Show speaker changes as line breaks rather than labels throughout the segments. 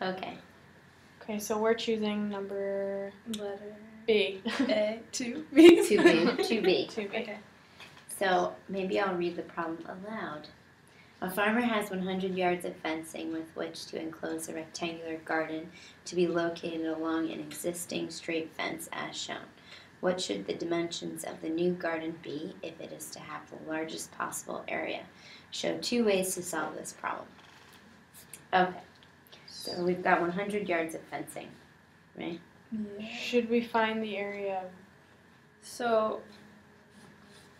Okay.
Okay, so we're choosing number
Letter
B.
A, 2B.
2B. 2B.
2B.
Okay.
So maybe I'll read the problem aloud. A farmer has 100 yards of fencing with which to enclose a rectangular garden to be located along an existing straight fence as shown. What should the dimensions of the new garden be if it is to have the largest possible area? Show 2 ways to solve this problem. Okay, so we've got 100 yards of fencing, right?
Yeah.
Should we find the area?
So,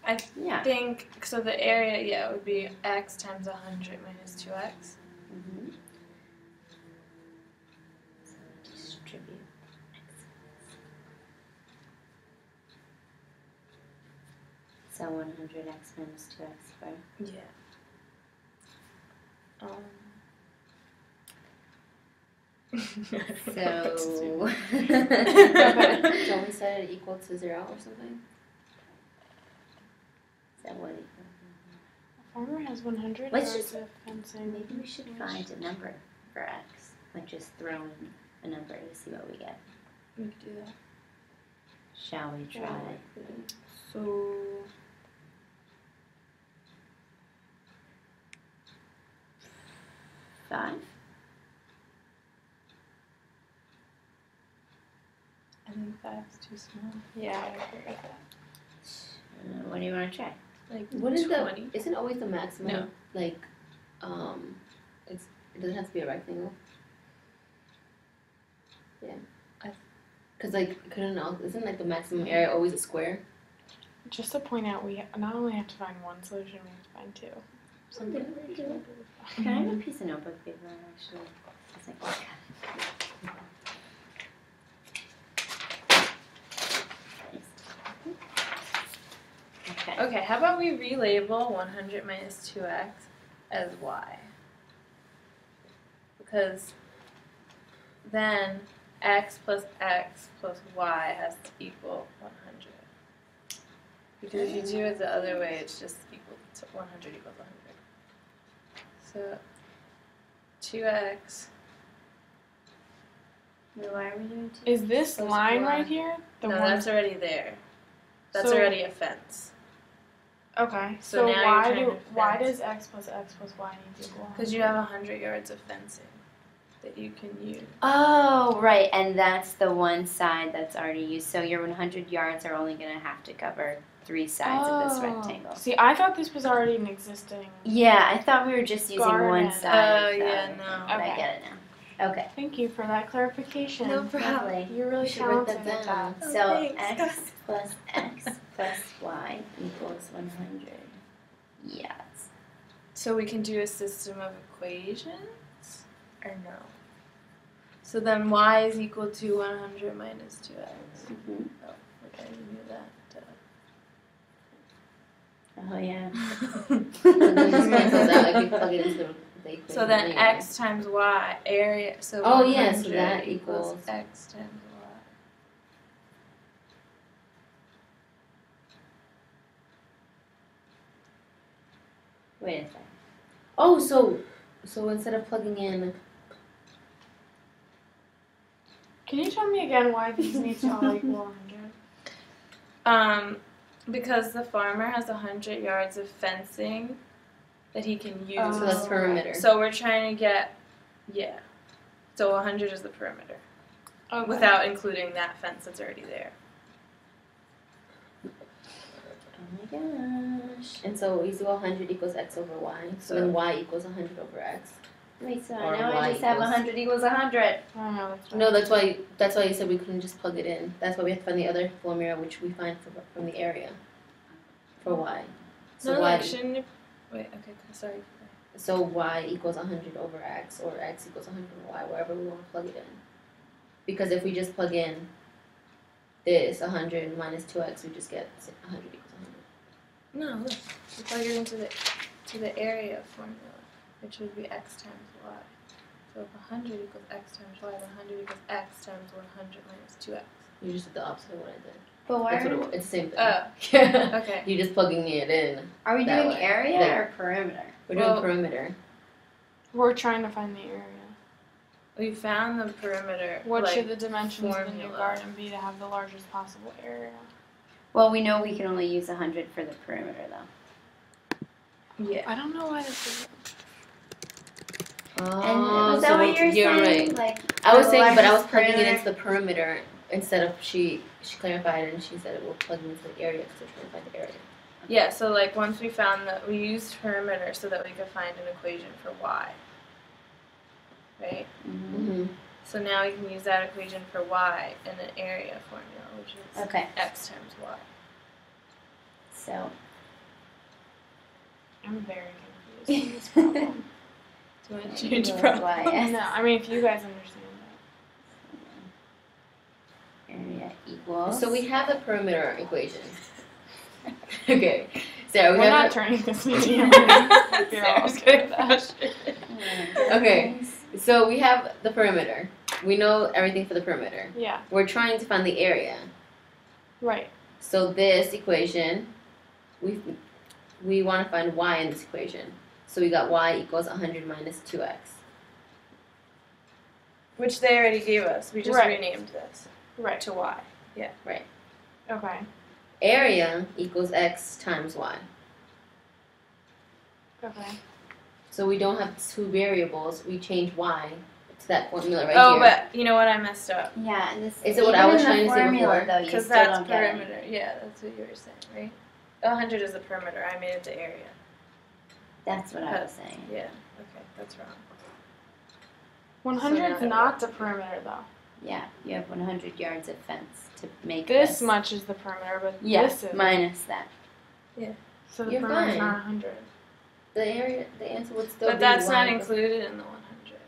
I
Yeah.
think, so the area, yeah, would be x times 100 minus 2x.
Mm-hmm. So distribute x. So 100x minus 2x squared.
Yeah.
So
So we set it equal to 0 or something?
So what?
A farmer has 100
Let's
yards
just-
of fencing.
Maybe we should find a number for x. Like just throw in a number to see what we get.
We could do that.
Shall we try?
So,
Five?
I think 5's too small.
Yeah, I agree with that.
What do you want to try?
Like
What is
20.
the, isn't always the maximum?
No.
Like, it doesn't have to be a rectangle. Yeah. Cause like, isn't like the maximum area always a square?
Just to point out, we not only have to find one solution, we have to find two. Something we can do.
Can I have a piece of notebook paper actually? It's like, okay.
Okay, how about we relabel 100 minus 2x as y? Because then x plus y has to equal 100. Because if you do it the other way, it's just equal to 100 equals 100. So 2x.
Wait, why are we doing two?
Is this
Plus
line
y.
right here the
No,
one?
that's already there. That's
So-
already a fence.
Okay.
So
So
now you're
why
trying to
why
fence.
does x plus y need to equal?
Because you have 100 yards of fencing that you can use.
Oh, right, and that's the one side that's already used. So your 100 yards are only going to have to cover 3 sides of this rectangle.
See, I thought this was already an existing.
Yeah, I thought we were just using one
Garden.
side.
Oh,
of the
yeah,
thing,
no.
but I
Okay.
get it now. Okay.
Thank you for that clarification.
No problem.
Lovely.
You're really
You should write
talented
that
at
down.
that.
Oh,
So
thanks.
x plus x plus y equals 100. Yes.
So we can do a system of equations? Or no? So then y is equal to 100 minus 2x.
Mm-hmm.
Oh, okay, you knew that.
Oh, yeah.
So then just cancel that, like you plug it into the equation.
So then
anyway.
x times y, area, so
Oh, yeah, so
100
that
equals
equals-
x times y.
Wait a second.
Oh, so instead of plugging in,
Can you tell me again why these need to all equal 100?
Because the farmer has 100 yards of fencing that he can use.
so that's
Oh.
perimeter.
So we're trying to get, yeah. So 100 is the perimeter,
Okay.
without including that fence that's already there.
Oh my gosh.
And so we do 100 equals x over y. So then y equals 100 over x.
Wait, so
Or
now I
y
just have
equals-
100 equals 100.
Oh, no, that's
No, that's why you said we couldn't just plug it in. That's why we have to find the other formula, which we find from the area for y. So
No,
y,
like, shouldn't it, wait, okay, sorry.
so y equals 100 over x, or x equals 100 over y, wherever we want to plug it in. Because if we just plug in this 100 minus 2x, we just get 100 equals 100.
No, look, you plug it into the area formula, which would be x times y. So if 100 equals x times y, then 100 equals x times 100 minus 2x.
You just did the opposite of what I did.
But why
That's what
are,
it was. It's the same thing.
Oh, okay.
You're just plugging it in.
are we
that
doing
way.
area
There.
or perimeter?
We're doing
Well-
perimeter.
We're trying to find the area.
we found the perimeter.
What
like,
should the dimensions of the new
formula.
garden be to have the largest possible area?
Well, we know we can only use 100 for the perimeter, though.
Yeah.
I don't know why this is.
And
Oh,
was that
so
what you were
you're
saying?
right.
Like,
I was
the
saying, but I was
largest
plugging it
perimeter?
into the perimeter instead of she clarified and she said it will plug into the area because we're trying to find the area.
Yeah, so like once we found that, we used perimeter so that we could find an equation for y. Right?
Mhm.
Mm-hmm.
So now we can use that equation for y in an area formula, which is
Okay,
x times y.
so
I'm very confused in this problem.
Do you want to change
equals
problem?
YS.
No, I mean if you guys understand
Area equals.
So we have the perimeter equation. Okay. So
that.
we
We're
have
not turning this museum. You're all
Sarah's
scared
getting
of that.
frustrated.
Okay. So we have the perimeter. We know everything for the perimeter.
Yeah,
We're trying to find the area.
right.
So this equation, we want to find y in this equation. So we got y equals 100 minus 2x.
Which they already gave us. We just
Right.
renamed this
Right.
to y.
Okay.
Area equals x times y.
Okay.
So we don't have two variables. We change y to that formula right
Oh,
here.
but you know what? I messed up.
Yeah, and this
Is it what
even
I was
in
trying
the
to say
formula,
before?
though, you
Because
still
that's
don't get it.
perimeter. Yeah, that's what you were saying, right? 100 is the perimeter. I made it the area.
That's what I was saying.
Yeah. Okay, that's wrong.
100's
So now-
not the perimeter though.
Yeah, you have 100 yards of fence to make
This much is the perimeter, but
Yeah,
this is
minus that.
so the
You're
perimeter's
fine.
not 100.
The answer would still be
But that's
y
not
equals-
included in the 100.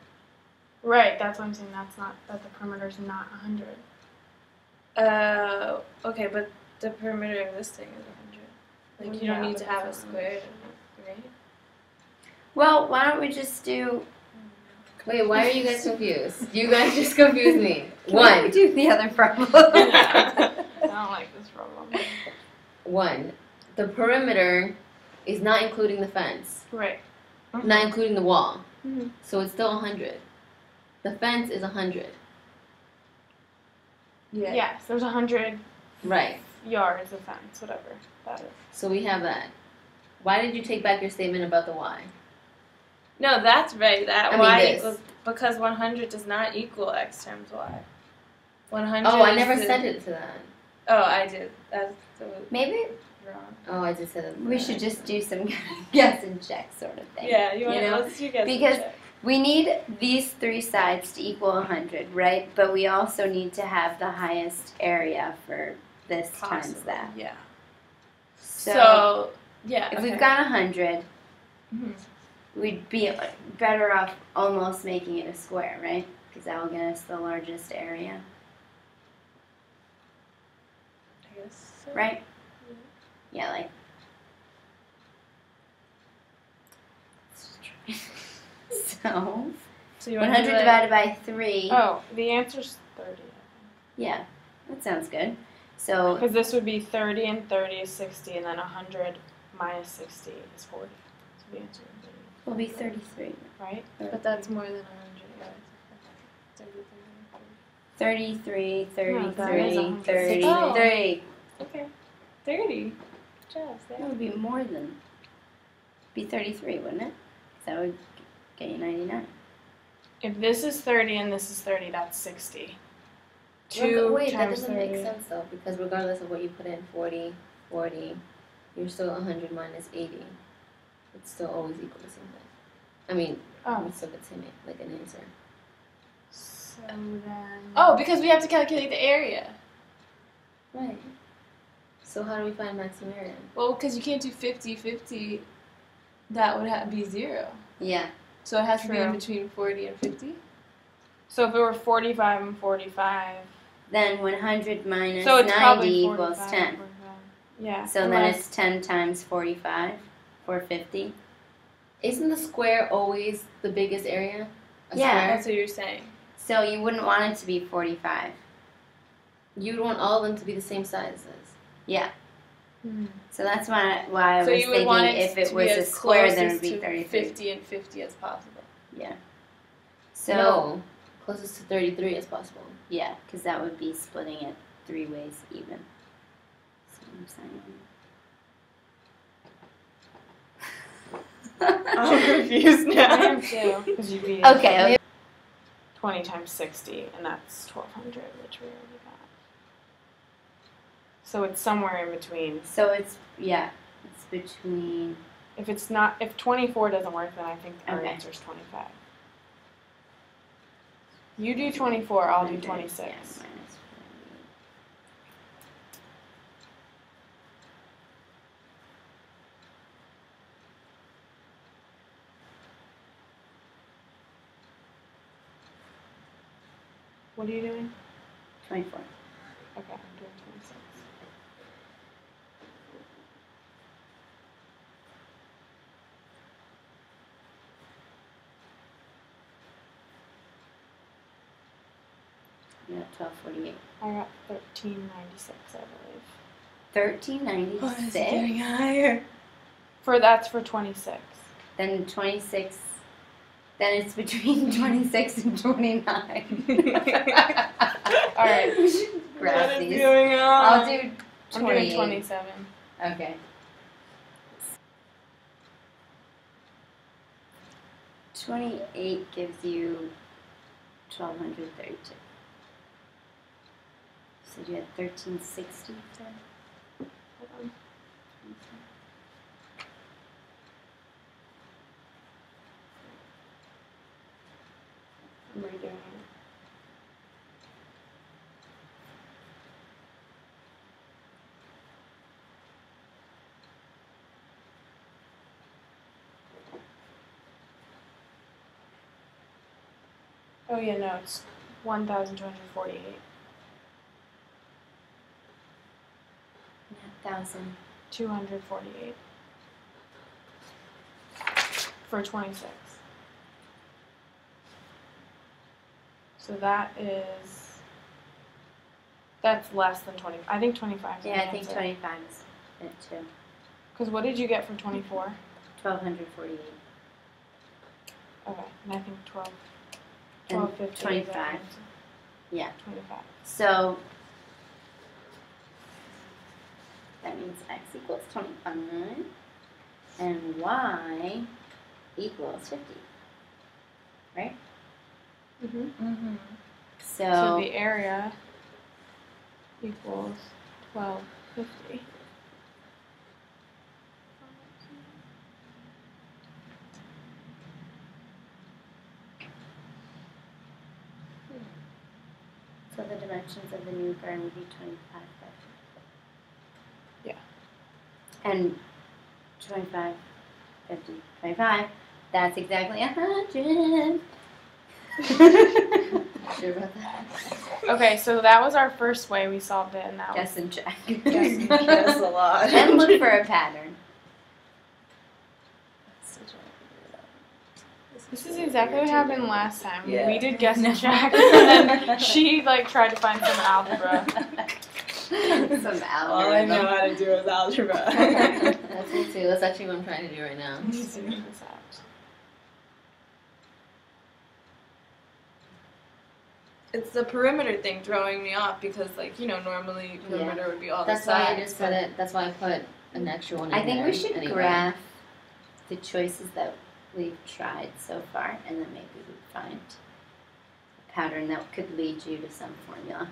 Right. That's what I'm saying. That's not that the perimeter's not 100.
Okay, but the perimeter of this thing is 100. Like, you don't
Yeah,
need
but
to have a
that's not
square, right?
Well, why don't we just do.
Wait, why are you guys confused? You guys just confused me.
Can we
One.
do the other problem?
I don't like this problem.
One. The perimeter is not including the fence,
Right.
not including the wall.
Mhm.
So it's still 100. The fence is 100.
Yeah.
Yes. There's 100
Right.
yards of fence, whatever that is.
So we have that. Why did you take back your statement about the y?
No, that's right. That
I mean
y
this.
equals because 100 does not equal x times y. 100.
Oh, I
is
never
the-
sent it to that.
Oh, I did. That's
Maybe
wrong.
Oh, I just said it.
we should just do some guess and check sort of thing.
Yeah, you want
You know,
let's do guess and
because-
check.
We need these three sides to equal 100, right? But we also need to have the highest area for this times
Possible.
that.
Yeah.
So,
yeah.
if we've
okay.
got 100,
Mhm.
we'd be better off almost making it a square, right? Because that will get us the largest area,
I guess so.
right? Yeah, like. So,
So you want
100 divided by 3.
Oh, the answer's 30.
Yeah, that sounds good. So,
Because this would be 30 and 30 is 60, and then 100 minus 60 is 40. So the answer would be,
will be 33.
right?
But that's more than 100 yards.
33,
No, that
33,
is 100.
33.
Okay. 30. Just
That would be more than. Be 33, wouldn't it? 'Cause that would get you 99.
If this is 30 and this is 30, that's 60.
Wait, that
times
doesn't
30.
make sense though, because regardless of what you put in, 40, 40, you're still 100 minus 80. It's still always equal to the same thing. I mean,
Oh.
we still get the same, like an answer.
So then.
Oh, because we have to calculate the area.
Right. So how do we find maximum area?
Well, because you can't do 50-50. That would be 0.
Yeah.
So it has to be in
True.
between 40 and 50.
So if it were 45 and 45.
Then 100 minus
So it's
90
probably
equals
45,
10.
45. Yeah.
So then
unless-
it's 10 times 45, 450.
Isn't the square always the biggest area? A
Yeah.
square?
That's what you're saying.
So you wouldn't want it to be 45.
You'd want all of them to be the same sizes.
Yeah.
Hmm.
So that's why I
So
was
you would want
thinking
it
if it
to
was
be
a
as
square,
close
then it
as
would be
to
33.
50 and 50 as possible.
So
No. closest to 33 as possible.
Yeah, because that would be splitting it 3 ways even. So I'm saying.
I'm confused now. I am too. Because you'd be
Okay.
20 times 60, and that's 1,200, which we already got. So it's somewhere in between.
So it's between.
If 24 doesn't work, then I think our
Okay.
answer is 25. You do 24, I'll do
100,
26.
yeah, minus 48.
What are you doing?
24.
Okay, I'm doing 26.
You got 1248.
I got 1396, I believe.
1396.
higher.
That's for 26.
Then 26. Then it's between 26 and 29.
Alright.
We should graph
What is
these.
going on?
I'll do
I'm
28.
doing 27.
Okay. 28 gives you 1232. So you had 1360 then?
Hold on. I'm redoing it. Oh yeah, no, it's 1,248.
1,000.
248 for 26. So that's less than 20. I think 25 is
Yeah,
the
I think
answer.
25 is it too.
Because what did you get for 24?
1,248.
Okay, and I think 12.
And
1250 is the
25.
answer.
Yeah.
25.
So that means x equals 25 and y equals 50. Right?
Mm-hmm.
Mm-hmm.
So
So
the area equals 1250.
so the dimensions of the new garden would be 25 by 50.
Yeah.
And 25, 50, 25, that's exactly 100.
Sure about that?
Okay, so that was our first way we solved it, and that
Guess and check.
Guess a lot.
And look for a pattern.
This is exactly what happened last time.
Yeah.
We did guess and check, and then she tried to find some algebra.
Some
All I know
algorithm.
how to do is algebra.
That's me too. That's actually what I'm trying to do right now.
Let's figure this out.
It's the perimeter thing throwing me off because, normally perimeter would be all
That's
the
why
sides.
I just said it. That's why I put an extra one in
I think
there
we should
anyway.
graph the choices that we've tried so far, and then maybe we find a pattern that could lead you to some formula.